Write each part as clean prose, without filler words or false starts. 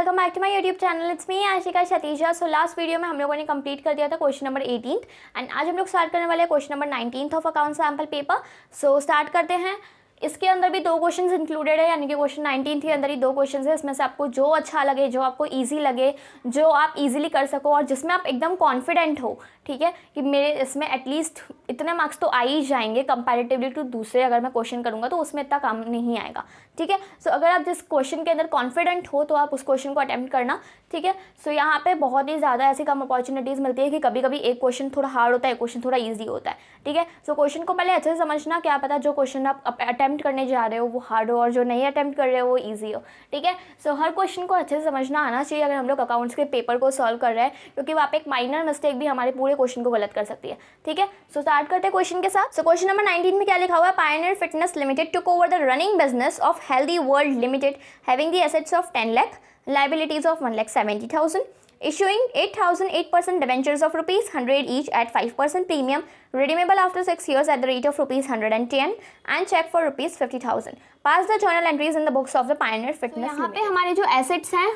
Welcome back to my YouTube channel. It's me Ashika Satija. So last video में हम लोगों ने कंप्लीट कर दिया था क्वेश्चन नंबर 18 एंड आज हम लोग स्टार्ट करने वाले हैं question number 19 of account sample paper. So start करते हैं। इसके अंदर भी दो क्वेश्चंस इंक्लूडेड है, यानी कि क्वेश्चन 19 के अंदर ही दो क्वेश्चंस है। इसमें से आपको जो अच्छा लगे, जो आपको इजी लगे, जो आप इजीली कर सको और जिसमें आप एकदम कॉन्फिडेंट हो, ठीक है, कि मेरे इसमें एटलीस्ट इतने मार्क्स तो आ ही जाएंगे कंपैरेटिवली टू दूसरे अगर मैं क्वेश्चन करूँगा तो उसमें इतना काम नहीं आएगा, ठीक है। सो अगर आप जिस क्वेश्चन के अंदर कॉन्फिडेंट हो तो आप उस क्वेश्चन को अटेम्प्ट करना, ठीक है। सो यहाँ पे बहुत ही ज़्यादा ऐसी कम अपॉर्चुनिटीज़ मिलती है कि कभी कभी एक क्वेश्चन थोड़ा हार्ड होता है, एक क्वेश्चन थोड़ा ईजी होता है, ठीक है। सो क्वेश्चन को पहले अच्छे से समझना, क्या पता जो क्वेश्चन आप अटेम्प्ट करने जा रहे हो वो हार्ड हो और जो नहीं अटेम्प्ट कर रहे हो वो ईजी हो, ठीक है। सो हर क्वेश्चन को अच्छे से समझना आना चाहिए अगर हम लोग अकाउंट्स के पेपर को सॉल्व कर रहे हैं, क्योंकि वहाँ पे एक माइनर मिस्टेक भी हमारे पूरे क्वेश्चन को गलत कर सकती है, ठीक है। सो स्टार्ट करते हैं क्वेश्चन के साथ। सो क्वेश्चन नंबर 19 में क्या लिखा हुआ है? Pioneer fitness limited took over the running business of healthy World limited having the assets of 10 lakh, liabilities of 1,70,000, issuing 8,008% debentures of rupees 100 each at 5% premium, redeemable after 6 years at the rate of rupees 110 and check for rupees 50,000. Pass the journal entries in the books of the Pioneer Fitness Limited. यहाँ पे हमारे जो assets हैं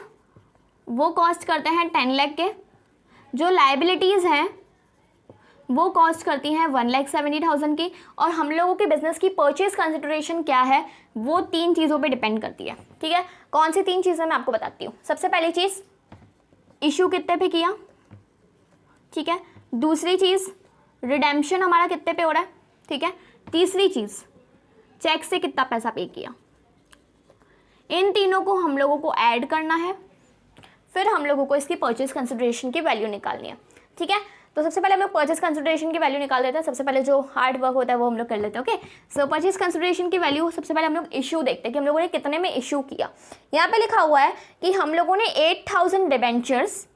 वो cost करते हैं 10 लाख के, जो लाइबिलिटीज़ हैं वो कॉस्ट करती हैं 1,70,000 की, और हम लोगों के बिजनेस की परचेज कंसिडरेशन क्या है वो तीन चीज़ों पे डिपेंड करती है, ठीक है। कौन सी तीन चीज़ें मैं आपको बताती हूँ। सबसे पहली चीज़, इशू कितने पे किया, ठीक है। दूसरी चीज़, रिडेम्पशन हमारा कितने पे हो रहा है, ठीक है। तीसरी चीज़, चेक से कितना पैसा पे किया। इन तीनों को हम लोगों को ऐड करना है, फिर हम लोगों को इसकी परचेज कंसिडरेशन की वैल्यू निकालनी है, ठीक है। तो सबसे पहले हम लोग परचेज कंसिडरेशन की वैल्यू निकाल देते हैं। सबसे पहले जो हार्ड वर्क होता है वो हम लोग कर लेते हैं, ओके। सो परचेज कंसिडरेशन की वैल्यू सबसे पहले हम लोग इशू देखते हैं कि हम लोगों ने कितने में इशू किया। यहाँ पे लिखा हुआ है कि हम लोगों ने 8,000 डिबेंचर्स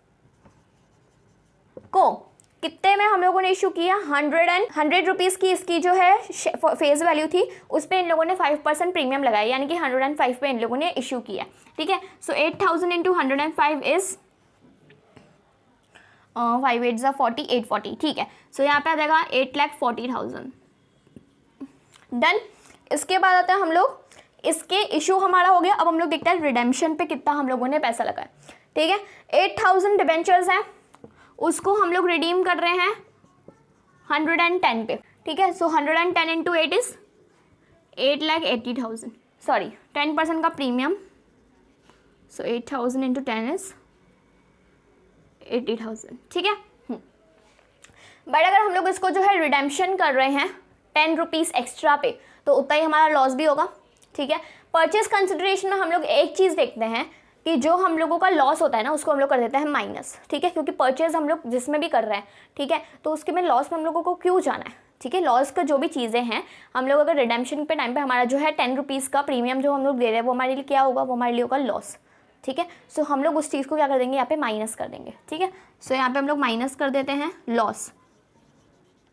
को कितने में हम लोगों ने इशू किया, 100 रुपीज़ की इसकी जो है फेस वैल्यू थी, उस पर इन लोगों ने 5% प्रीमियम लगाया, यानी कि 105 पे इन लोगों ने इशू किया, ठीक है। सो 8,000 इंटू 105 इज़ 5 8 40 840, ठीक है। सो यहाँ पे आ जाएगा 8,40,000। डन। इसके बाद आता है हम लोग, इसके इशू हमारा हो गया। अब हम लोग देखते हैं रिडेम्पशन पे कितना हम लोगों ने पैसा लगाया, ठीक है। 8,000 डिबेंचर्स हैं, उसको हम लोग रिडीम कर रहे हैं 110 पे, ठीक है। सो 110 इंटू 8 इज 8,80,000, सॉरी 10% का प्रीमियम। सो 8,000 इंटू 10 इज 80,000, ठीक है। बट अगर हम लोग इसको जो है रिडेम्पशन कर रहे हैं 10 रुपीज़ एक्स्ट्रा पे तो उतना ही हमारा लॉस भी होगा, ठीक है। परचेज कंसिडरेशन में हम लोग एक चीज़ देखते हैं कि जो हम लोगों का लॉस होता है ना उसको हम लोग कर देते हैं माइनस, ठीक है, क्योंकि परचेज हम लोग जिसमें भी कर रहे हैं, ठीक है, तो उसके में लॉस में हम लोगों को क्यों जाना है, ठीक है। लॉस का जो भी चीज़ें हैं हम लोग अगर रिडेम्पशन पे टाइम पे हमारा जो है 10 रुपीज़ का प्रीमियम जो हम लोग दे रहे हैं वो हमारे लिए क्या होगा, वो हमारे लिए होगा लॉस, ठीक है। सो हम लोग उस चीज़ को क्या कर देंगे, यहाँ पे माइनस कर देंगे, ठीक है। सो यहाँ पे हम लोग माइनस कर देते हैं लॉस,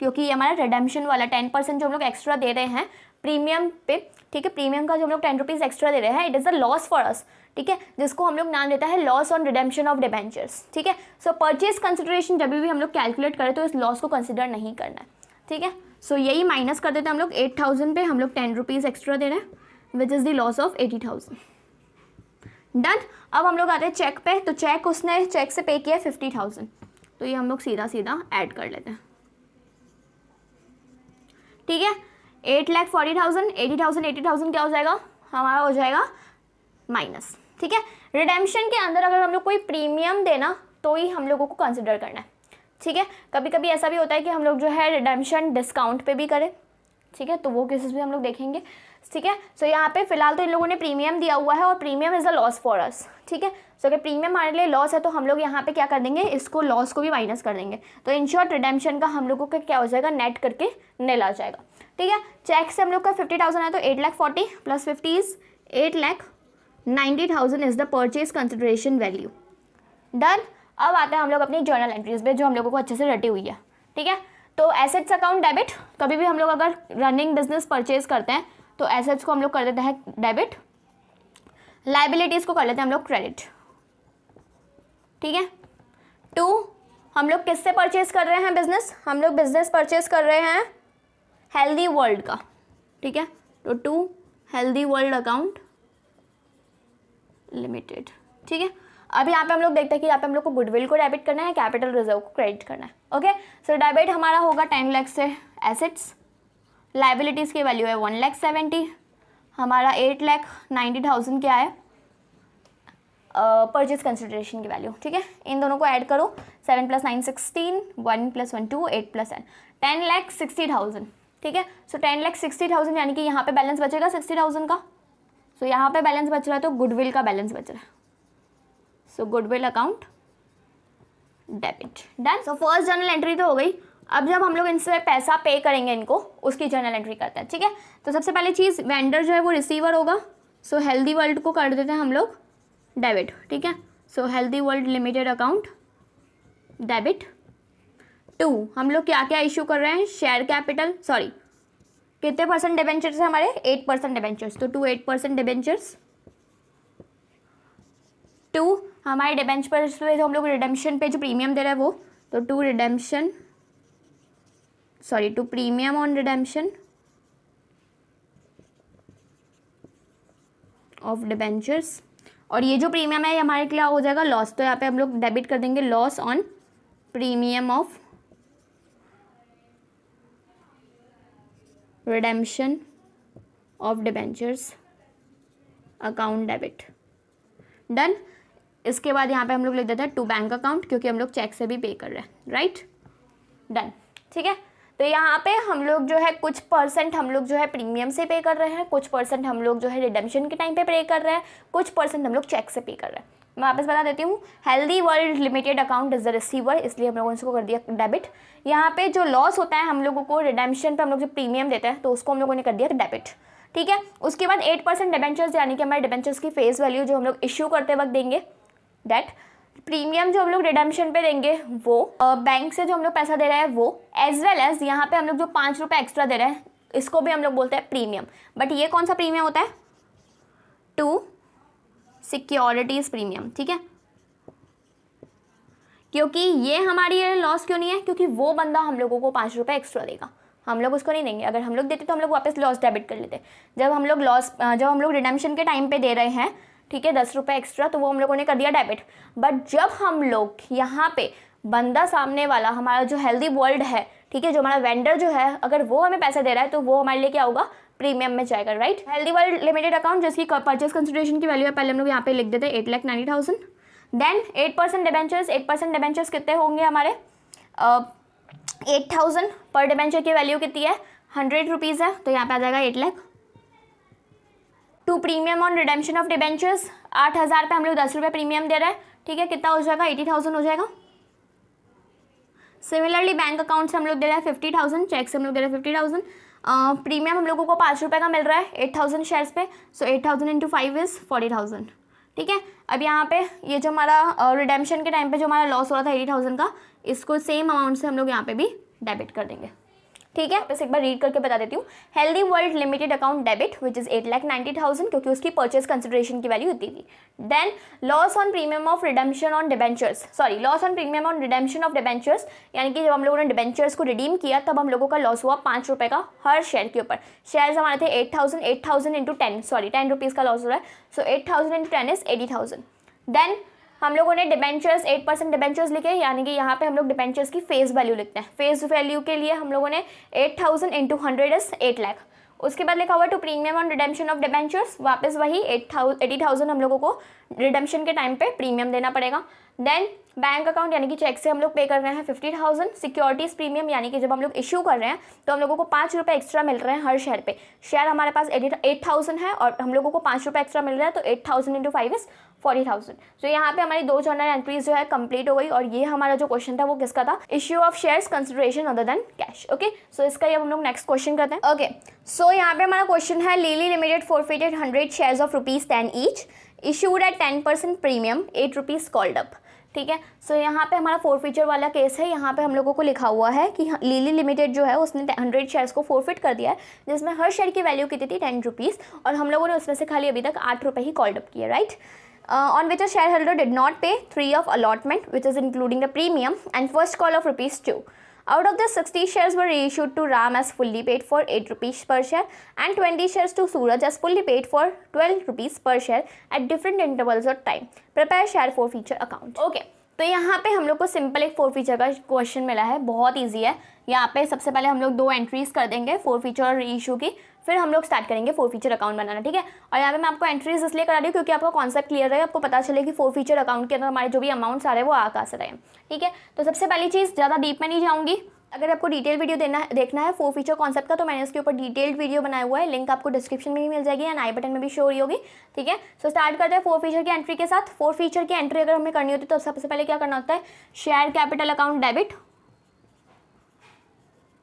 क्योंकि ये हमारा रिडेम्पशन वाला 10% जो हम लोग एक्स्ट्रा दे रहे हैं प्रीमियम पे, ठीक है, प्रीमियम का जो हम लोग 10 रुपीज़ एक्स्ट्रा दे रहे हैं, it is a loss for us, ठीक है, जिसको हम लोग नाम देता है loss on redemption of debentures, ठीक है। सो परचेज कंसिडरेशन जब भी हम लोग कैलकुलेट करें तो इस लॉस को कंसिडर नहीं करना है, ठीक है। सो यही माइनस कर देते हैं हम लोग 8,000 पे हम लोग 10 रुपीज़ एक्स्ट्रा दे रहे हैं, which is the loss of 80,000। Done. अब हम लोग आते हैं चेक पे, तो चेक उसने चेक से पे किया 50,000, तो ये हम लोग सीधा सीधा ऐड कर लेते हैं, ठीक है। 8,40,000 80,000 80,000 क्या हो जाएगा हमारा, हो जाएगा माइनस, ठीक है। रिडेम्पशन के अंदर अगर हम लोग कोई प्रीमियम देना तो ही हम लोगों को कंसिडर करना है, ठीक है। कभी कभी ऐसा भी होता है कि हम लोग जो है रिडेम्पशन डिस्काउंट पे भी करें, ठीक है, तो वो केसेस भी हम लोग देखेंगे, ठीक है। सो यहाँ पे फिलहाल तो इन लोगों ने प्रीमियम दिया हुआ है और premium is a loss for us, ठीक है। सो अगर प्रीमियम हमारे लिए लॉस है तो हम लोग यहाँ पे क्या कर देंगे, इसको लॉस को भी माइनस कर देंगे, तो इन शॉर्ट रिडेम्पशन का हम लोगों का क्या हो जाएगा, नेट करके नील आ जाएगा, ठीक है। चेक से हम लोग का 50,000 है तो 8,40,000 plus 50 is 8,90,000 is the purchase consideration value. Done. अब आते हैं हम लोग अपनी जर्नल एंट्रीज पे जो हम लोगों को अच्छे से रटी हुई है, ठीक है। तो एसेट्स अकाउंट डेबिट, कभी भी हम लोग अगर रनिंग बिजनेस परचेज करते हैं तो एसेट्स को हम लोग कर देते हैं डेबिट, लाइबिलिटीज़ को कर लेते हैं हम लोग क्रेडिट, ठीक है। 2, हम लोग किससे परचेज कर रहे हैं बिजनेस, हम लोग बिजनेस परचेज कर रहे हैं हेल्दी वर्ल्ड का, ठीक है। तो 2 हेल्दी वर्ल्ड अकाउंट लिमिटेड, ठीक है। अब यहाँ पे हम लोग देखते हैं कि यहाँ पे हम लोग को गुडविल को डेबिट करना है, कैपिटल रिजर्व को क्रेडिट करना है। ओके, सो डेबिट हमारा होगा 10 लाख से एसेट्स, लाइबिलिटीज़ की वैल्यू है 1,70,000, हमारा 8,90,000 क्या है परचेज कंसिडरेशन की वैल्यू। ठीक है, इन दोनों को ऐड करो, 7 + 9 16, 1 + 1 2, 8 + 10 10,60,000। ठीक है, सो 10,60,000 यानी कि यहाँ पे बैलेंस बचेगा 60,000 का। सो यहाँ पे बैलेंस बच रहा है तो गुडविल का बैलेंस बच रहा है। So goodwill account debit, done. So first journal entry तो हो गई। अब जब हम लोग इनसे पैसा पे करेंगे इनको, उसकी जर्नल एंट्री करते हैं। ठीक है, तो सबसे पहले चीज़ वेंडर जो है वो रिसीवर होगा। सो हेल्दी वर्ल्ड को कर देते हैं हम लोग डेबिट। ठीक है, so Healthy World Limited account debit to, हम लोग क्या क्या इशू कर रहे हैं, शेयर कैपिटल, सॉरी कितने परसेंट डिबेंचर्स है हमारे, 8% डिबेंचर्स, तो टू 8% डिबेंचर्स। टू हमारे डिबेंचर्स पे जो हम लोग रिडेम्पशन पे जो प्रीमियम दे रहे हैं वो, तो to redemption, sorry to premium on redemption of debentures. और ये जो प्रीमियम है ये हमारे क्या हो जाएगा, लॉस, तो यहाँ पे हम लोग डेबिट कर देंगे loss on premium of redemption of debentures account debit, done. इसके बाद यहाँ पे हम लोग लिख देते हैं टू बैंक अकाउंट, क्योंकि हम लोग चेक से भी पे कर रहे हैं, राइट, डन। ठीक है, तो यहाँ पे हम लोग जो है कुछ परसेंट हम लोग जो है प्रीमियम से पे कर रहे हैं, कुछ परसेंट हम लोग जो है रिडेम्पशन के टाइम पे पे कर रहे हैं, कुछ परसेंट हम लोग चेक से पे कर रहे हैं। मैं वापस बता देती हूँ, Healthy World Limited account is the receiver, इसलिए हम लोगों ने इसको कर दिया डेबिट। यहाँ पे जो लॉस होता है हम लोगों को रिडेम्पशन पे हम लोग जो प्रीमियम देते हैं तो उसको हम लोगों ने कर दिया डेबिट। ठीक है, उसके बाद 8% डिबेंचर्स, यानी कि हमारे डिबेंचर्स की फेस वैल्यू जो हम लोग इश्यू करते वक्त देंगे, डेट प्रीमियम जो हम लोग रिडेम्पशन पे देंगे वो, बैंक से जो हम लोग पैसा दे रहे हैं वो, एज वेल एज यहाँ पे हम लोग जो 5 रुपये एक्स्ट्रा दे रहे हैं इसको भी हम लोग बोलते हैं प्रीमियम। बट ये कौन सा प्रीमियम होता है, टू सिक्योरिटीज प्रीमियम। ठीक है, क्योंकि ये हमारी लॉस क्यों नहीं है, क्योंकि वो बंदा हम लोगों को 5 रुपये एक्स्ट्रा देगा, हम लोग उसको नहीं देंगे। अगर हम लोग देते तो हम लोग वापस लॉस डेबिट कर लेते। जब हम लोग रिडेम्पशन के टाइम पे दे रहे हैं, ठीक है, 10 रुपये एक्स्ट्रा, तो वो हम लोगों ने कर दिया डेबिट। बट जब हम लोग यहाँ पे बंदा सामने वाला हमारा जो हेल्दी वर्ल्ड है, ठीक है, जो हमारा वेंडर जो है, अगर वो हमें पैसा दे रहा है तो वो हमारे लिए क्या होगा, प्रीमियम में जाएगा, right. Healthy World Limited account जिसकी परचेज कंसिडरेशन की वैल्यू है, पहले हम लोग यहाँ पे लिख देते हैं 8,90,000। देन 8% डिबेंचर्स, 8% डिबेंचर्स कितने होंगे हमारे, 8,000 पर डिबेंचर की वैल्यू कितनी है, 100 रुपीज़ है, तो यहाँ पे आ जाएगा 8 lakh. To premium on redemption of debentures, 8,000 पे हम लोग 10 रुपये प्रीमियम दे रहे हैं, ठीक है, कितना हो जाएगा, 80,000 हो जाएगा। सिमिलरली बैंक अकाउंट से हम लोग दे रहे हैं 50,000, चेक से हम लोग दे रहे हैं 50,000। प्रीमियम हम लोगों को 5 रुपये का मिल रहा है 8,000 शेयर्स पे, सो 8,000 × 5 इज़ 40,000। ठीक है, अब यहाँ पे ये जो हमारा रिडेम्पशन के टाइम पे जो हमारा लॉस हो रहा था 80,000 का, इसको सेम अमाउंट से हम लोग यहाँ पे भी डेबिट कर देंगे। ठीक है, बस एक बार रीड करके बता देती हूँ। Healthy World Limited account debit which is 8,90,000, क्योंकि उसकी परचेज कंसिडरेशन की वैल्यू इतनी थी। Then loss on premium of redemption on debentures, sorry loss on premium on redemption of debentures, यानी कि जब हम लोगों ने डिबेंचर्स को रिडीम किया तब हम लोगों का लॉस हुआ 5 रुपये का हर शेयर के ऊपर। शेयर्स हमारे थे 8,000, 8,000 × 10, सॉरी 10 रुपीज़ का लॉस हो रहा है, सो 8,000 × 10 इज 80,000। देन हम लोगों ने डिबेंचर्स 8% डिबेंचर्स लिखे, यानी कि यहाँ पे हम लोग डिबेंचर्स की फेस वैल्यू लिखते हैं। फेस वैल्यू के लिए हम लोगों ने 8,000 × 100 इज 8 लाख। उसके बाद लिखा हुआ to premium on redemption of debentures, वापस वही 80,000 हम लोगों को रिडेम्पशन के टाइम पे प्रीमियम देना पड़ेगा। देन बैंक अकाउंट यानी कि चेक से हम लोग पे कर रहे हैं 50,000। सिक्योरिटीज़ प्रीमियम यानी कि जब हम लोग इशू कर रहे हैं तो हम लोगों को 5 रुपये एक्स्ट्रा मिल रहे हैं हर शेयर पे। शेयर हमारे पास 8,000 है और हम लोगों को 5 रुपये एक्स्ट्रा मिल रहा है, तो 8,000 × 5 इज़ 40,000। तो यहाँ पे हमारी 2 जर्नल एंट्रीज जो है कंप्लीट हो गई। और ये हमारा जो क्वेश्चन था वो किसका था, issue of shares consideration other than cash. Okay, so इसका ये हम लोग नेक्स्ट क्वेश्चन करते हैं। ओके, सो यहाँ पे हमारा क्वेश्चन है lily limited forfeited 100 shares of ₹10 each, issued at 10% premium, 8 rupees called up. ठीक है, सो यहाँ पे हमारा फोरफीचर वाला केस है। यहाँ पे हम लोगों को लिखा हुआ है कि लिली लिमिटेड जो है उसने 100 शेयर्स को फोरफिट कर दिया है, जिसमें हर शेयर की वैल्यू कितनी थी 10 रुपीज़, और हम लोगों ने उसमें से खाली अभी तक 8 रुपये ही कॉल्ड अप किया, right. On which a shareholder did not pay 3 of allotment which is including the premium and first call of ₹2. Out of this, 60 shares were reissued to Ram as fully paid for 8 rupees per share and 20 shares to Suraj as fully paid for 12 rupees per share at different intervals of time. Prepare share forfeiture account. Okay, तो यहाँ पे हम लोग को simple एक forfeiture का question मिला है, बहुत ईजी है। यहाँ पे सबसे पहले हम लोग 2 एंट्रीज कर देंगे forfeiture और रीइशू की, फिर हम लोग स्टार्ट करेंगे forfeiture अकाउंट बनाना, ठीक है। और यहाँ पे मैं आपको एंट्रीज इसलिए करा रही हूँ क्योंकि आपका कॉन्सेप्ट क्लियर रहे, आपको पता चले कि forfeiture अकाउंट के अंदर हमारे जो भी अमाउंट्स आ रहे हैं वो आ कहाँ से रहे हैं, ठीक है। तो सबसे पहली चीज़, ज़्यादा डीप में नहीं जाऊँगी, अगर आपको डिटेल वीडियो देखना है forfeiture कॉन्सेप्ट का, तो मैंने इसके ऊपर डिटेल्ड वीडियो बनाया हुआ है, लिंक आपको डिस्क्रिप्शन में भी मिल जाएगी एंड आई बटन में भी शो हो रही होगी, ठीक है। सो स्टार्ट करते हैं forfeiture की एंट्री के साथ। forfeiture की एंट्री अगर हमें करनी होती है तो सबसे पहले क्या करना होता है, शेयर कैपिटल अकाउंट डेबिट।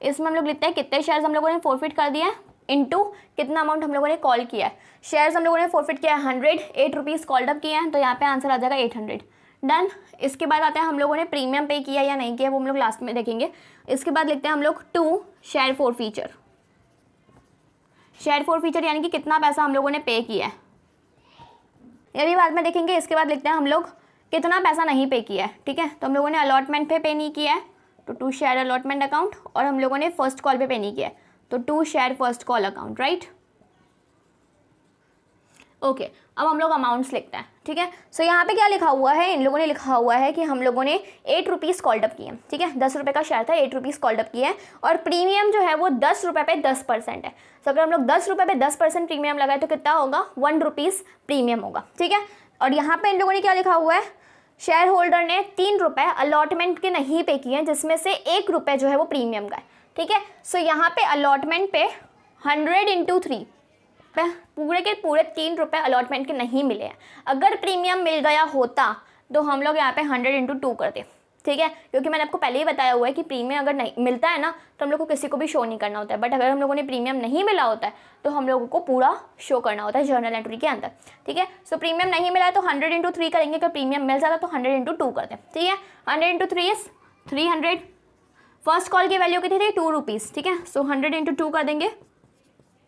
इसमें हम लोग लिखते हैं कितने शेयर्स हम लोगों ने फॉरफिट कर दिया है इनटू कितना अमाउंट हम लोगों ने कॉल किया है। शेयर्स हम लोगों ने फॉरफिट किया है 100, 8 रुपीज़ कॉल्ड अप किए हैं, तो यहाँ पे आंसर आ जाएगा 800। डन। इसके बाद आते हैं हम लोगों ने प्रीमियम पे किया या नहीं किया, वो हम लोग लास्ट में देखेंगे। इसके बाद लिखते हैं हम लोग 2 शेयर फॉरफीचर। शेयर फॉरफीचर यानी कि कितना पैसा हम लोगों ने पे किया है, ये भी बाद में देखेंगे। इसके बाद लिखते हैं हम लोग कितना पैसा नहीं पे किया है, ठीक है। तो हम लोगों ने अलॉटमेंट पे नहीं किया है, तो 2 शेयर अलॉटमेंट अकाउंट, और हम लोगों ने फर्स्ट कॉल पे नहीं किया है, तो 2 share first call account, right. Okay, अब हम लोग अमाउंट्स लिखते हैं, ठीक है। सो यहाँ पे क्या लिखा हुआ है, इन लोगों ने लिखा हुआ है कि हम लोगों ने 8 रुपीज़ कॉल्ड अप किए, ठीक है। 10 रुपये का शेयर था, 8 रुपीज़ कॉल्ड अप किए हैं, और प्रीमियम जो है वो 10 रुपये पे 10% है। तो अगर हम लोग 10 रुपये पे 10% प्रीमियम लगाए तो कितना होगा, 1 रुपीज़ प्रीमियम होगा, ठीक है। और यहाँ पे इन लोगों ने क्या लिखा हुआ है, शेयर होल्डर ने 3 रुपये अलॉटमेंट के नहीं पे किए हैं, जिसमें से 1 रुपये जो है वो प्रीमियम का है, ठीक है। सो यहाँ पे अलॉटमेंट पे 100 × 3 पूरे के पूरे 3 रुपये अलॉटमेंट के नहीं मिले हैं। अगर प्रीमियम मिल गया होता तो हम लोग यहाँ पे 100 × 2 करते, ठीक है, क्योंकि मैंने आपको पहले ही बताया हुआ है कि प्रीमियम अगर नहीं मिलता है ना तो हम लोग को किसी को भी शो नहीं करना होता है, बट अगर हम लोगों ने प्रीमियम नहीं मिला होता है तो हम लोगों को पूरा शो करना होता है जर्नल एंट्री के अंदर, ठीक है। सो प्रीमियम नहीं मिला है तो 100 × 3 करेंगे, अगर प्रीमियम मिल जाता तो 100 × 2 करते, ठीक है। 100 × 3 इज 300। फर्स्ट कॉल की वैल्यू कितनी थी, 2 रुपीज़, ठीक है। सो 100 × 2 कर देंगे,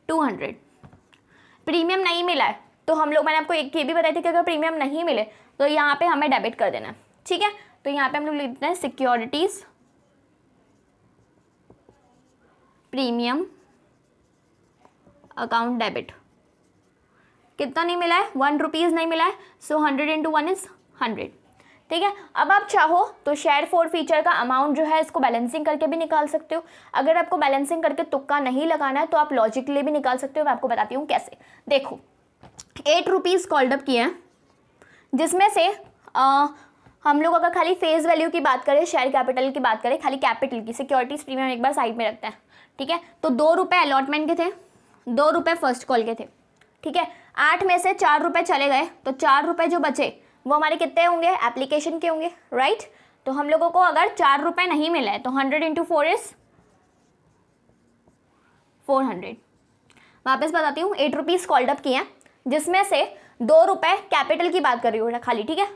200। प्रीमियम नहीं मिला है तो हम लोग, मैंने आपको एक ये भी बताई थी कि अगर प्रीमियम नहीं मिले तो यहाँ पे हमें डेबिट कर देना है, ठीक है। तो यहाँ पे हम लोग लिखते हैं सिक्योरिटीज प्रीमियम अकाउंट डेबिट। कितना नहीं मिला है, 1 रुपीज़ नहीं मिला है, सो 100 × 1 इज 100, ठीक है। अब आप चाहो तो शेयर फॉरफीचर का अमाउंट जो है इसको बैलेंसिंग करके भी निकाल सकते हो। अगर आपको बैलेंसिंग करके तुक्का नहीं लगाना है तो आप लॉजिकली भी निकाल सकते हो। मैं आपको बताती हूँ कैसे। देखो, 8 रुपीज़ कॉल्ड अप किए हैं, जिसमें से हम लोग अगर खाली फेस वैल्यू की बात करें, शेयर कैपिटल की बात करें, खाली कैपिटल की, सिक्योरिटीज प्रीमियम एक बार साइड में रखते हैं, ठीक है। तो 2 रुपये अलॉटमेंट के थे, 2 रुपये फर्स्ट कॉल के थे, ठीक है। 8 में से 4 रुपये चले गए तो 4 रुपये जो बचे वो हमारे कितने होंगे, एप्लीकेशन के होंगे, राइट। तो हम लोगों को अगर 4 रुपये नहीं मिले तो 100 × 4 इज 400। वापस बताती हूँ, 8 रुपीज़ कॉल्ड अप किए हैं, जिसमें से 2 रुपये कैपिटल की बात कर रही हूँ खाली, ठीक है।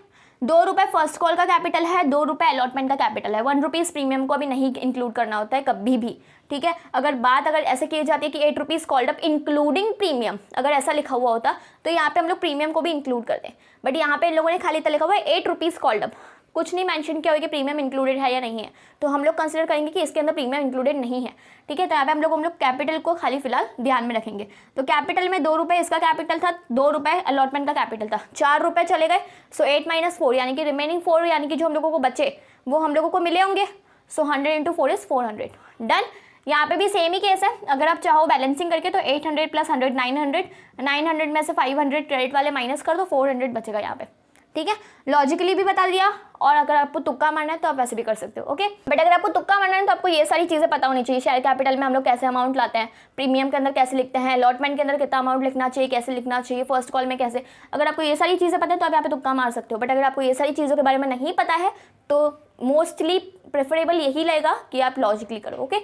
2 रुपये फर्स्ट कॉल का कैपिटल है, 2 रुपये अलॉटमेंट का कैपिटल है। 1 रुपीज़ प्रीमियम को अभी नहीं इंक्लूड करना होता है कभी भी, ठीक है। अगर ऐसे की जाती है कि 8 rupees called up including premium, अगर ऐसा लिखा हुआ होता तो यहाँ पे हम लोग प्रीमियम को भी इंक्लूड करते हैं, बट यहाँ पे इन लोगों ने खाली इतना लिखा हुआ है 8 रुपीज़ कॉल्ड अप, कुछ नहीं मेंशन किया हुआ कि प्रीमियम इंक्लूडेड है या नहीं है, तो हम लोग कंसिडर करेंगे कि इसके अंदर प्रीमियम इंक्लूडेड नहीं है, ठीक है। तो यहाँ पे हम लोग कैपिटल को खाली फिलहाल ध्यान में रखेंगे। तो कैपिटल में 2 रुपये इसका कैपिटल था, 2 रुपये अलॉटमेंट का कैपिटल था, 4 रुपये चले गए, सो 8 - 4 यानी कि रिमेनिंग 4 यानी कि जो हम लोगों को बचे वो हम लोगों को मिले होंगे। सो 100 × 4 इज 400। डन। यहाँ पे भी सेम ही केस है, अगर आप चाहो बैलेंसिंग करके तो 800 + 100 900, 900 में से 500 क्रेडिट वाले माइनस कर दो, 400 बचेगा यहाँ पे, ठीक है। लॉजिकली भी बता दिया, और अगर आपको तुक्का मारना है तो आप वैसे भी कर सकते हो, ओके। बट अगर आपको तुक्का मारना है तो आपको ये सारी चीज़ें पता होनी चाहिए। शेयर कैपिटल में हम लोग कैसे अमाउंट लाते हैं, प्रीमियम के अंदर कैसे लिखते हैं, अलॉटमेंट के अंदर कितना अमाउंट लिखना चाहिए, कैसे लिखना चाहिए, फर्स्ट कॉल में कैसे। अगर आपको ये सारी चीज़ें पता है तो आप यहाँ पे तुक्का मार सकते हो, बट अगर आपको ये सारी चीज़ों के बारे में नहीं पता है तो मोस्टली प्रेफरेबल यही लगेगा कि आप लॉजिकली करो, ओके।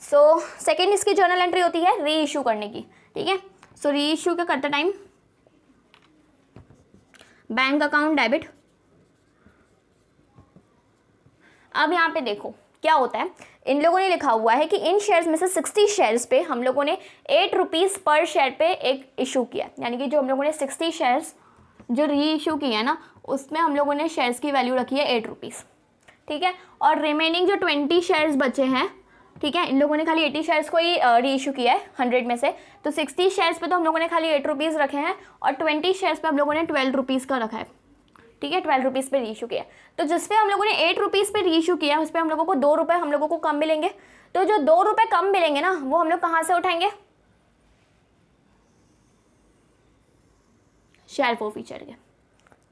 सो सेकेंड इसकी जर्नल एंट्री होती है री इशू करने की, ठीक है। सो री इशू का करते टाइम बैंक अकाउंट डेबिट। अब यहाँ पे देखो क्या होता है, इन लोगों ने लिखा हुआ है कि इन शेयर्स में से 60 शेयर्स पे हम लोगों ने 8 रुपीज़ पर शेयर पे एक इशू किया, यानी कि जो हम लोगों ने 60 शेयर्स जो री इशू किए हैं ना, उसमें हम लोगों ने शेयर्स की वैल्यू रखी है 8 रुपीज़, ठीक है। और रिमेनिंग जो 20 शेयर्स बचे हैं, ठीक है, इन लोगों ने खाली 80 शेयर्स को ही रीइशू किया है 100 में से, तो 60 शेयर्स पे तो हम लोगों ने खाली 8 रुपीज़ रखे हैं और 20 शेयर्स पे हम लोगों ने 12 रुपीज़ का रखा है, ठीक है, 12 रुपीज़ पे रीइशू किया। तो जिस पे हम लोगों ने 8 रुपीज़ पे रीइशू किया उस पर हम लोगों को 2 रुपये हम लोगों को कम मिलेंगे। तो जो 2 रुपये कम मिलेंगे ना वो हम लोग कहाँ से उठाएंगे, शेयर फोरफीचर के,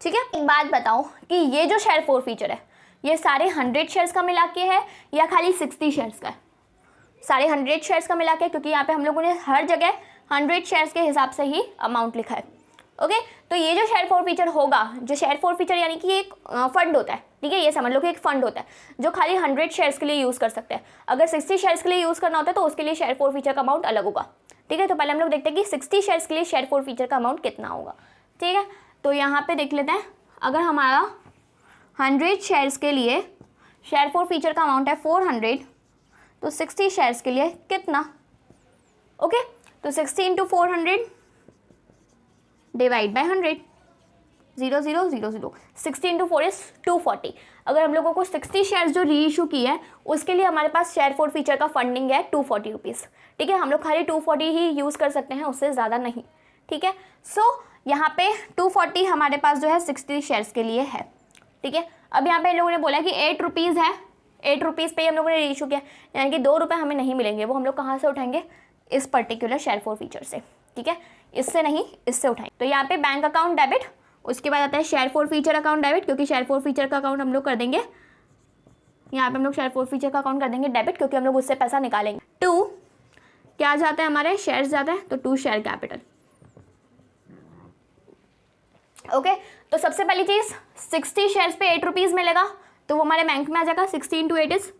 ठीक है। एक बात बताओ कि ये जो शेयर फोरफीचर है ये सारे 100 शेयर्स का मिला के है या खाली 60 शेयर्स का है? सारे 100 शेयर्स का मिला के, क्योंकि यहाँ पे हम लोगों ने हर जगह 100 शेयर्स के हिसाब से ही अमाउंट लिखा है। ओके, तो ये जो शेयर फोरफीचर होगा, जो शेयर फोरफीचर यानी कि एक फंड होता है, ठीक है, ये समझ लो कि एक फंड होता है जो खाली 100 शेयर्स के लिए यूज़ कर सकते हैं। अगर 60 शेयर्स के लिए यूज़ करना होता है तो उसके लिए शेयर फोरफीचर का अमाउंट अलग होगा, ठीक है। तो पहले हम लोग देखते हैं कि 60 शेयर्स के लिए शेयर फोरफीचर का अमाउंट कितना होगा, ठीक है। तो यहाँ पे देख लेते हैं, अगर हमारा 100 शेयर्स के लिए शेयर फोरफीचर का अमाउंट है 400, तो 60 शेयर्स के लिए कितना? ओके, तो 60 into 400 divide by 100, 0 0 0 0, 60 into 4 is 240। अगर हम लोगों को 60 शेयर्स जो रीइशू की है उसके लिए हमारे पास शेयर फोरफीचर का फंडिंग है 240 रुपीज़, ठीक है। हम लोग खाली 240 ही यूज़ कर सकते हैं, उससे ज़्यादा नहीं, ठीक है। सो यहाँ पे 240 हमारे पास जो है 60 शेयर्स के लिए है, ठीक है। अब यहाँ पे इन लोगों ने बोला कि 8 रुपीज़ है, 8 रुपीज़ पे हम लोगों ने रीइशू किया, यानी कि 2 रुपये हमें नहीं मिलेंगे, वो हम लोग कहाँ से उठाएंगे? इस पर्टिकुलर शेयर फोरफीचर से, ठीक है, इससे नहीं, इससे उठाएंगे। तो यहाँ पे बैंक अकाउंट डेबिट, उसके बाद आता है शेयर फोरफीचर अकाउंट डेबिट, क्योंकि शेयर फोरफीचर का अकाउंट हम लोग कर देंगे, यहाँ पे हम लोग शेयर फोरफीचर का अकाउंट कर देंगे डेबिट, क्योंकि हम लोग उससे पैसा निकालेंगे। 2 क्या जाता है हमारे? शेयर्स जाता है, तो 2 शेयर कैपिटल। ओके, तो सबसे पहली चीज़ 60 शेयर्स पे 8 रुपीज़ मिलेगा, तो वो हमारे बैंक में आ जाएगा। 60 इंटू 8 इज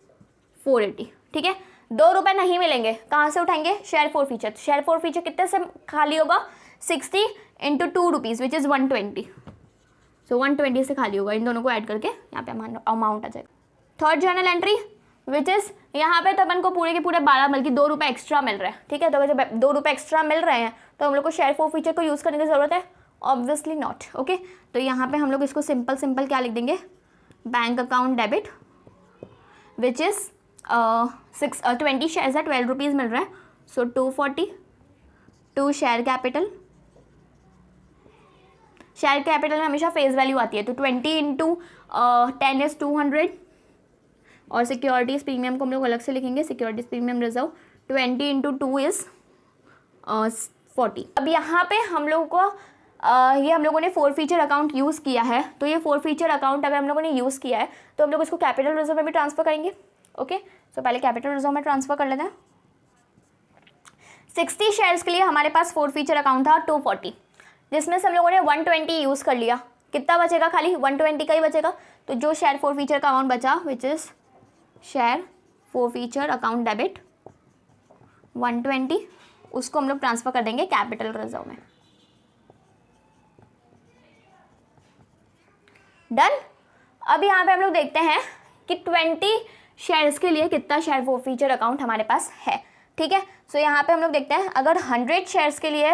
480, ठीक है। 2 रुपये नहीं मिलेंगे, कहाँ से उठाएंगे? Share forfeiture. तो शेयर फोरफीचर कितने से खाली होगा? 60 इंटू 2 रुपीज़ विच इज़ 120, सो 120 से खाली होगा। इन दोनों को ऐड करके यहाँ पे अमाउंट आ जाएगा। Third journal entry which is, यहाँ पे तो अपन को पूरे के पूरे 12 बल्कि 2 रुपये एक्स्ट्रा मिल रहा है, ठीक है। तो अगर जब 2 रुपये एक्स्ट्रा मिल रहे हैं तो हम लोग को शेयर फोरफीचर को यूज़ करने की ज़रूरत है? Obviously not. ओके, तो यहाँ पे हम लोग इसको सिंपल क्या लिख देंगे? Bank account debit which is 20 shares है, 12 रुपीज़ मिल रहा है, सो 240, 2 शेयर कैपिटल। शेयर कैपिटल में हमेशा फेस वैल्यू आती है, तो 20 इंटू 10 इज़ 200, और सिक्योरिटीज़ प्रीमियम को हम लोग अलग से लिखेंगे, securities premium reserve 20 into 2 is 40। अब यहाँ पे हम लोगों को ये हम लोगों ने फोरफीचर अकाउंट यूज़ किया है, तो ये फोरफीचर अकाउंट अगर हम लोगों ने यूज़ किया है तो हम लोग इसको कैपिटल रिजर्व में भी ट्रांसफ़र करेंगे। ओके, सो पहले कैपिटल रिजर्व में ट्रांसफ़र कर लेते हैं। 60 शेयर्स के लिए हमारे पास फोरफीचर अकाउंट था 240, जिसमें से हम लोगों ने 120 यूज़ कर लिया। कितना बचेगा? खाली 120 का ही बचेगा। तो जो शेयर फोरफीचर का अमाउंट बचा which is share forfeiture account debit 120, उसको हम लोग ट्रांसफ़र कर देंगे कैपिटल रिजर्व में। डन। अब यहाँ पे हम लोग देखते हैं कि 20 शेयर्स के लिए कितना शेयर फोरफीचर अकाउंट हमारे पास है, ठीक है। सो यहाँ पे हम लोग देखते हैं, अगर 100 शेयर्स के लिए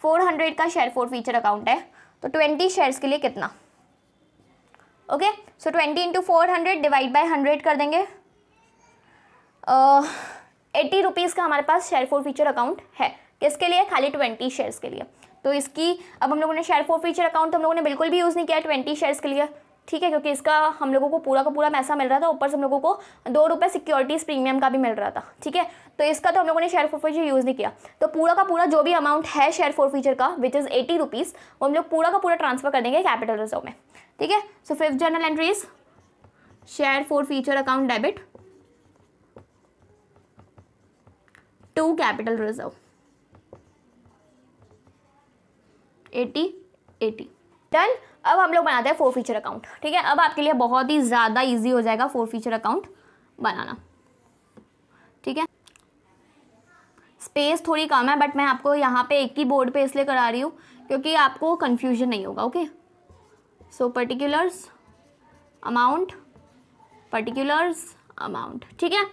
400 का शेयर फोरफीचर अकाउंट है तो 20 शेयर्स के लिए कितना? Okay, so 20 into 400 divide by 100 कर देंगे। 80 रुपीज़ का हमारे पास शेयर फोरफीचर अकाउंट है। किसके लिए? खाली 20 शेयर्स के लिए। तो इसकी अब हम लोगों ने शेयर फोरफीचर अकाउंट हम लोगों ने बिल्कुल भी यूज़ नहीं किया 20 शेयर्स के लिए, ठीक है, क्योंकि इसका हम लोगों को पूरा का पूरा पैसा मिल रहा था, ऊपर से हम लोगों को 2 रुपये सिक्योरिटीज़ प्रीमियम का भी मिल रहा था, ठीक है। तो इसका तो हम लोगों ने शेयर फोरफीचर यूज़ नहीं किया। तो पूरा का पूरा जो भी अमाउंट है शेयर फोरफीचर का विच इज़ 80 रुपीज़, वो हम लोग पूरा का पूरा ट्रांसफ़र कर देंगे कैपिटल रिजर्व में, ठीक है। So 5th journal entry is share forfeiture account debit to capital reserve 80। Done. अब हम लोग बनाते हैं फोरफीचर अकाउंट, ठीक है। अब आपके लिए बहुत ही ज़्यादा इजी हो जाएगा फोरफीचर अकाउंट बनाना, ठीक है। स्पेस थोड़ी कम है, बट मैं आपको यहाँ पे एक ही बोर्ड पे इसलिए करा रही हूँ क्योंकि आपको कन्फ्यूजन नहीं होगा। ओके, सो पर्टिकुलर्स अमाउंट, पर्टिकुलर्स अमाउंट, ठीक है।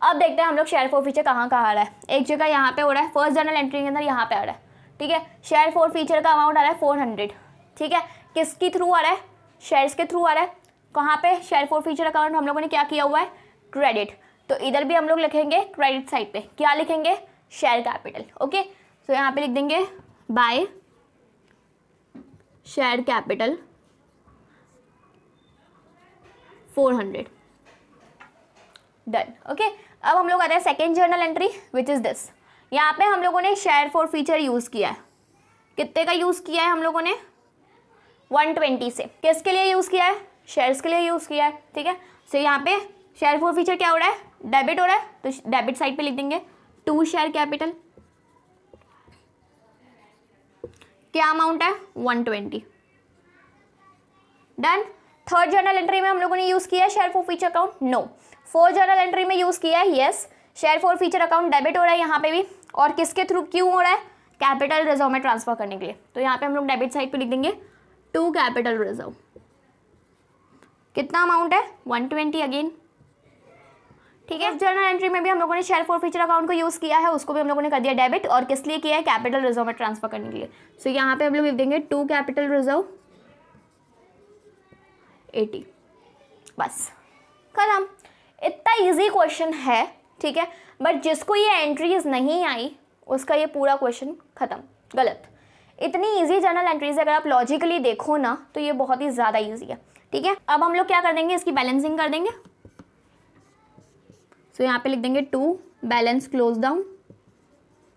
अब देखते हैं हम लोग शेयर फोरफीचर कहाँ आ रहा है। एक जगह यहाँ पे हो रहा है, फर्स्ट जर्नल एंट्री के अंदर यहाँ पे आ रहा है, ठीक है। शेयर फोरफीचर का अमाउंट आ रहा है 400, ठीक है। किसके थ्रू आ रहा है? शेयर्स के थ्रू आ रहा है, कहाँ पे शेयर फॉर फ्यूचर अकाउंट हम लोगों ने क्या किया हुआ है, क्रेडिट, तो इधर भी हम लोग लिखेंगे क्रेडिट साइड पे क्या लिखेंगे, शेयर कैपिटल। ओके, तो यहाँ पे लिख देंगे by share capital 400, done. Okay, अब हम लोग आते हैं second journal entry which is this. यहाँ पे हम लोगों ने शेयर फॉर फ्यूचर यूज़ किया है, कितने का यूज़ किया है हम लोगों ने, 120 से। किसके लिए यूज़ किया है, शेयर्स के लिए यूज़ किया है, ठीक है। सो यहाँ पे शेयर फॉर फ्यूचर क्या हो रहा है, डेबिट हो रहा है, तो डेबिट साइड पे लिख देंगे 2 शेयर कैपिटल, क्या अमाउंट है 120, डन। थर्ड जर्नल एंट्री में हम लोगों ने यूज़ किया है share forfeiture account, no. Fourth journal entry में यूज़ किया है, yes, share forfeiture account debit हो रहा है यहाँ पे भी, और किसके थ्रू क्यों हो रहा है, कैपिटल रिजर्व में ट्रांसफर करने के लिए, तो यहाँ पे हम लोग डेबिट साइड पे लिख देंगे 2 कैपिटल रिजर्व, कितना अमाउंट है 120 अगेन, ठीक है। जर्नल एंट्री में भी हम लोगों ने शेयर फॉर फ्यूचर अकाउंट को यूज़ किया है, उसको भी हम लोगों ने कर दिया डेबिट, और किस लिए किया है, कैपिटल रिजर्व में ट्रांसफर करने के लिए। सो यहाँ पे हम लोग लिख देंगे 2 कैपिटल रिजर्व 80, बस खत्म। इतना इजी क्वेश्चन है, ठीक है, बट जिसको ये एंट्रीज नहीं आई उसका ये पूरा क्वेश्चन खत्म, गलत। इतनी इजी जर्नल एंट्रीज अगर आप लॉजिकली देखो ना तो ये बहुत ही ज़्यादा इजी है, ठीक है। अब हम लोग क्या कर देंगे, इसकी बैलेंसिंग कर देंगे। सो यहाँ पे लिख देंगे 2 बैलेंस क्लोज डाउन,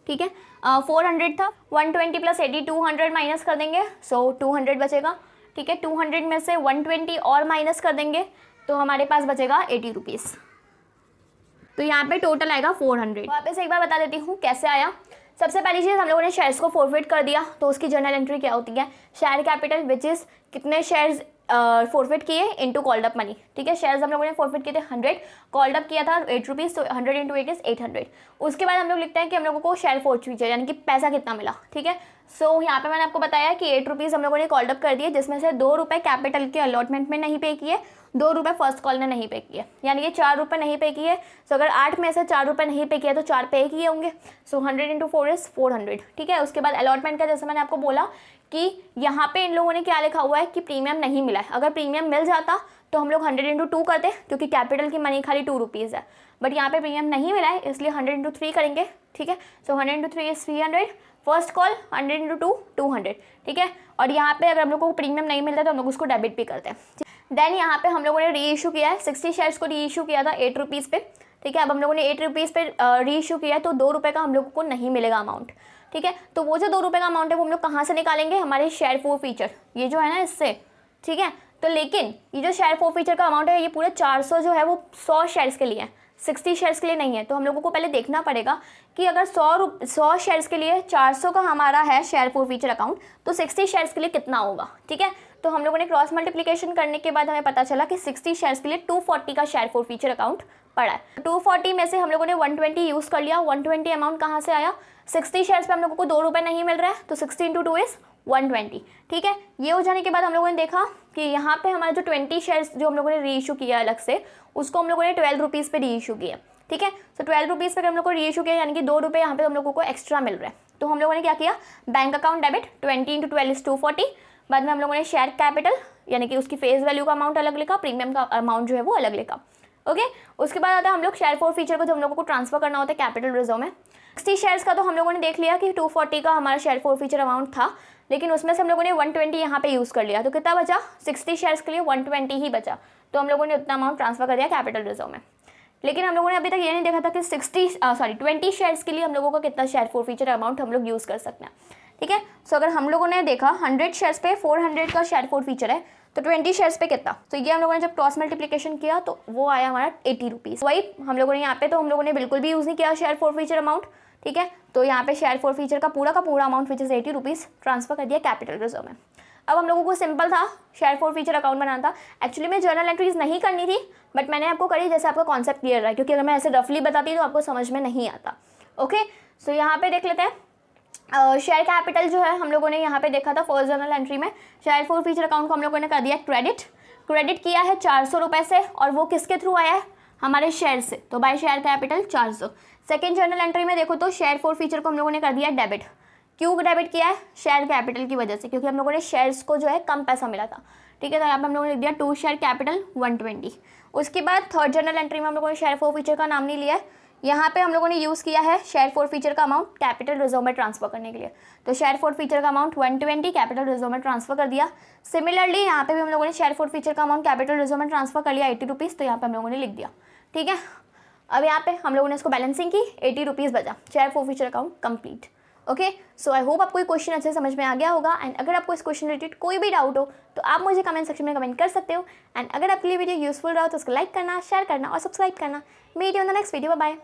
ठीक है। 400 था, 120 प्लस 80 200 माइनस कर देंगे, सो 200 बचेगा, ठीक है। 200 में से 120 और माइनस कर देंगे तो हमारे पास बचेगा 80 रुपीज़, तो यहाँ पे टोटल आएगा 400। वापस एक बार बता देती हूँ कैसे आया। सबसे पहली चीज़ हम लोगों ने शेयर्स को फॉरफिट कर दिया, तो उसकी जर्नल एंट्री क्या होती है, शेयर कैपिटल विच इज़ कितने शेयर्स फॉरफिट किए इनटू कॉल्ड अप मनी, ठीक है। शेयर्स हम लोगों ने फॉरफिट किए थे 100, कॉल्ड अप किया था 8 रुपीज़, तो 100 इंटू 8 इज़ 800। उसके बाद हम लोग लिखते हैं कि हम लोगों को शेयर फॉरफिट यानी कि पैसा कितना मिला, ठीक है। सो यहाँ पे मैंने आपको बताया कि 8 रुपीज़ हम लोगों ने कॉल्ड अप कर दिए, जिसमें से 2 रुपये कैपिटल के अलॉटमेंट में नहीं पे किए, 2 रुपये फर्स्ट कॉल ने नहीं पे किए, यानी कि 4 रुपये नहीं पे किए। सो अगर 8 में से 4 रुपये नहीं पे किए तो 4 पे किए होंगे, सो 100 इंटू 4 इज़ 400, ठीक है। उसके बाद अलॉटमेंट का जैसे मैंने आपको बोला कि यहाँ पे इन लोगों ने क्या लिखा हुआ है कि प्रीमियम नहीं मिला है, अगर प्रीमियम मिल जाता तो हम लोग 100 इंटू 2 करते, क्योंकि कैपिटल की मनी खाली 2 रुपीज़ है, बट यहाँ पे प्रीमियम नहीं मिला है इसलिए 100 इंटू 3 करेंगे, ठीक है। सो 100 into 3 is 300, first call 100 into 2 200, ठीक है। और यहाँ पे अगर हम लोग को प्रीमियम नहीं मिलता तो हम लोग उसको डेबिट भी करते हैं। देन यहाँ पे हम लोगों ने री इशू किया है, 60 शेयर्स को री इशू किया था 8 रुपीज़ पे, ठीक है। अब हम लोगों ने 8 रुपीज़ पे री इशू किया है, तो 2 रुपये का हम लोगों को नहीं मिलेगा अमाउंट, ठीक है। तो वो जो 2 रुपये का अमाउंट है वो हम लोग कहाँ से निकालेंगे, हमारे शेयर फॉर फ्यूचर, ये जो है ना इससे, ठीक है। तो लेकिन ये जो शेयर फॉर फ्यूचर का अमाउंट है ये पूरे 400 जो है वो 100 शेयर्स के लिए है, 60 शेयर्स के लिए नहीं है। तो हम लोगों को पहले देखना पड़ेगा कि अगर 100 शेयर्स के लिए 400 का हमारा है शेयर फॉर फ्यूचर अकाउंट, तो 60 शेयर्स के लिए कितना होगा, ठीक है। तो हम लोगों ने क्रॉस मल्टीप्लिकेशन करने के बाद हमें पता चला कि 60 शेयर्स के लिए 240 का शेयर फॉर फ्यूचर अकाउंट पड़ा है। 240 में से हम लोगों ने 120 यूज़ कर लिया, 120 अमाउंट कहाँ से आया, 60 शेयर्स पे हम लोगों को 2 रुपये नहीं मिल रहा है, तो 60 इंटू 2 इज़ 120, ठीक है। ये हो जाने के बाद हम लोगों ने देखा कि यहाँ पे हमारे जो 20 शेयर्स जो हम लोगों ने री इशू किया अलग से, उसको हम लोगों ने 12 रुपीज़ पे री इशू किया, ठीक है। सो 12 रुपीज़ पे हम लोग को री इशू किया, यानी कि 2 रुपये यहाँ पे हम लोगों को एक्स्ट्रा मिल रहा है। तो हम लोगों ने क्या किया, bank account debit 20 into 12 is 240, बाद में हम लोगों ने शेयर कैपिटल यानी कि उसकी फेस वैल्यू का अमाउंट अलग लिखा, प्रीमियम का अमाउंट जो है वो अलग लिखा, ओके। उसके बाद आता है हम लोग शेयर फॉर फ्यूचर को, जो हम लोगों को ट्रांसफर करना होता है कैपिटल रिजर्व में। 60 शेयर्स का तो हम लोगों ने देख लिया कि 240 का हमारा शेयर फॉर फ्यूचर अमाउंट था, लेकिन उसमें से हम लोगों ने 120 यहाँ पे यूज़ कर लिया, तो कितना बचा, 60 शेयर्स के लिए 120 ही बचा, तो हम लोगों ने उतना अमाउंट ट्रांसफर कर दिया कैपिटल रिजर्व में। लेकिन हम लोगों ने अभी तक ये नहीं देखा था कि 20 शेयर्स के लिए हम लोगों का कितना शेयर फॉर फ्यूचर अमाउंट हम लोग यूज़ कर सकते हैं, ठीक है। सो अगर हम लोगों ने देखा 100 शेयर्स पे 400 का शेयर फॉर फ्यूचर है, तो 20 शेयर्स पे कितना, तो ये हम लोगों ने जब क्रॉस मल्टीप्लिकेशन किया तो वो आया हमारा 80 रुपीज़। वही हम लोगों ने यहाँ पे, तो हम लोगों ने बिल्कुल भी यूज़ नहीं किया शेयर फॉर फ्यूचर अमाउंट, ठीक है। तो यहाँ पे शेयर फॉर फ्यूचर का पूरा amount which is 80 rupees transfer कर दिया कैपिटल रिजर्व में। अब हम लोगों को सिंपल था शेयर फॉर फ्यूचर अकाउंट बनाना था, एक्चुअली में जर्नल एंट्रीज नहीं करनी थी, बट मैंने आपको करी जैसे आपका कॉन्सेप्ट क्लियर रहा, क्योंकि अगर मैं ऐसे रफली बताती तो आपको समझ में नहीं आता, ओके। सो यहाँ पे देख लेते हैं शेयर कैपिटल जो है हम लोगों ने यहाँ पे देखा था फर्स्ट जर्नल एंट्री में, शेयर फॉर फ्यूचर अकाउंट को हम लोगों ने कर दिया क्रेडिट किया है 400 रुपये से, और वो किसके थ्रू आया है, हमारे शेयर से, तो by share capital 400। Second journal entry में देखो तो शेयर फॉर फ्यूचर को हम लोगों ने कर दिया डेबिट, क्यों डेबिट किया है? शेयर कैपिटल की वजह से, क्योंकि हम लोगों ने शेयर्स को जो है कम पैसा मिला था, ठीक है। तो यहाँ पे हम लोगों ने लिख दिया 2 शेयर कैपिटल 120। उसके बाद थर्ड जर्नल एंट्री में हम लोगों ने शेयर फॉर फीचर का नाम नहीं लिया है, यहाँ पे हम लोगों ने यूज़ किया है शेयर फॉर फीचर का अमाउंट कैपिटल रिजर्व में ट्रांसफर करने के लिए। तो शेयर फॉर फीचर का अमाउंट 120 कैपिटल रिजर्व में ट्रांसफर कर दिया। सिमिलरली यहाँ पे भी हम लोगों ने शेयर फॉर फीचर का अमाउंट कैपिटल रिजर्व में ट्रांसफर कर लिया 80 रुपीज़, तो यहाँ पे हम लोगों ने लिख दिया, ठीक है। अब यहाँ पे हम लोगों ने इसको बैलेंसिंग की, 80 रुपीज़ बचा, share for feature account complete. Okay, so I hope आपको ये क्वेश्चन अच्छे से समझ में आ गया होगा। एंड अगर आपको इस क्वेश्चन रिलेटेड कोई भी डाउट हो तो आप मुझे कमेंट सेक्शन में कमेंट कर सकते हो। एंड अगर आपके लिए वीडियो यूजफुल रहा तो उसको लाइक करना, शेयर करना और सब्सक्राइब करना। Meet you in the next video, bye.